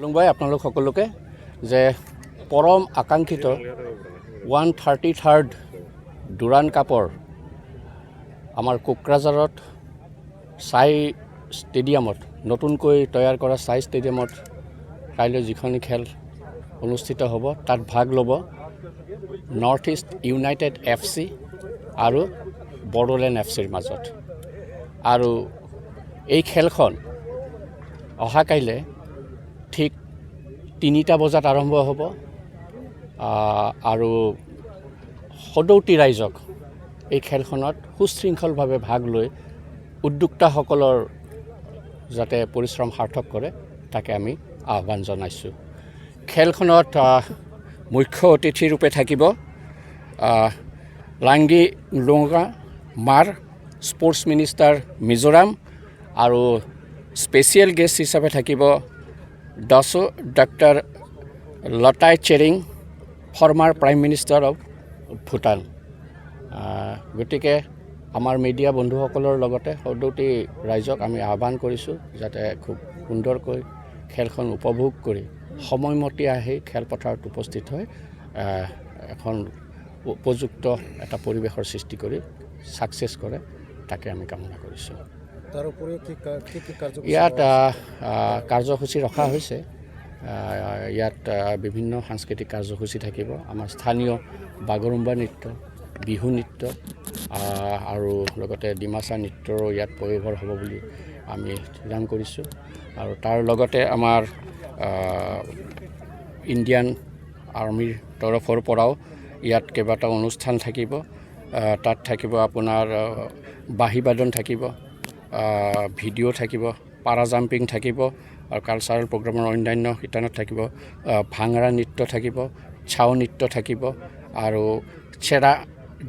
লুংবাই আপোনালোক সকলোকে যে পৰম আকাংক্ষিত 133rd ডুৰান কাপৰ আমাৰ কোকৰাঝাৰত সাই ষ্টেডিয়ামত নতুনকৈ তৈয়াৰ কৰা সাই ষ্টেডিয়ামত কাইলৈ যিখন খেল অনুষ্ঠিত হ'ব তাত ভাগ ল'ব নৰ্থ ইষ্ট ইউনাইটেড FC আৰু বড়োলেণ্ড FCৰ মাজত আৰু এই খেলখন অহা কাইলৈ ঠিক 3টা বজাত আৰম্ভ হ'ব আৰু সদৌতি ৰাইজক এই খেলখনত সুশৃংখলভাৱে ভাগ লৈ উদ্যোক্তাসকলৰ যাতে পৰিশ্ৰম সাৰ্থক কৰে তাকে আমি আহ্বান জনাইছোঁ। খেলখনত মুখ্য অতিথি ৰূপে থাকিব লাংগি লোঙা মাৰ স্পৰ্টছ মিনিষ্টাৰ মিজোৰাম আৰু স্পেচিয়েল গেষ্ট হিচাপে থাকিব doctor Lotay Tshering former prime minister of Bhutan. গতিকে আমাৰ মিডিয়া বন্ধুসকলৰ লগতে সদৌতি ৰাইজক আমি আহ্বান কৰিছোঁ যাতে খুব সুন্দৰকৈ খেলখন উপভোগ কৰি সময়মতে আহি খেলপথাৰত উপস্থিত হৈ এখন উপযুক্ত এটা পৰিৱেশৰ সৃষ্টি কৰি ছাকচেছ কৰে তাকে আমি কামনা কৰিছোঁ। তাৰ উপৰিও ইয়াত কাৰ্যসূচী ৰখা হৈছে। ইয়াত বিভিন্ন সাংস্কৃতিক কাৰ্যসূচী থাকিব। আমাৰ স্থানীয় বাগৰুম্বা নৃত্য, বিহু নৃত্য আৰু লগতে ডিমাচা নৃত্যৰো ইয়াত পয়োভৰ হ'ব বুলি আমি ঠিৰাং কৰিছোঁ। আৰু তাৰ লগতে আমাৰ ইণ্ডিয়ান আৰ্মিৰ তৰফৰ পৰাও ইয়াত কেইবাটাও অনুষ্ঠান থাকিব। তাত থাকিব আপোনাৰ বাঁহীবাদন থাকিব, ভিডিঅ' থাকিব, পাৰা জাম্পিং থাকিব আৰু কালচাৰেল প্ৰগ্ৰামৰ অন্যান্য শিতানত থাকিব ভাংৰা নৃত্য থাকিব, ছাও নৃত্য থাকিব আৰু চেৰা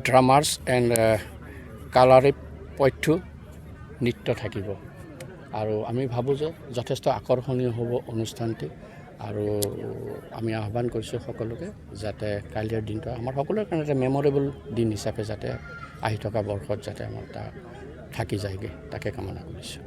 ড্ৰামাৰ্ছ এণ্ড কালাৰী পথ্য নৃত্য থাকিব। আৰু আমি ভাবোঁ যে যথেষ্ট আকৰ্ষণীয় হ'ব অনুষ্ঠানটি আৰু আমি আহ্বান কৰিছোঁ সকলোকে যাতে কাইলৈৰ দিনটো আমাৰ সকলোৰে কাৰণে এটা মেমৰেবল দিন হিচাপে যাতে আহি থকা বৰ্ষত যাতে আমাৰ থাকি যায়গৈ তাকে কামনা কৰিছোঁ।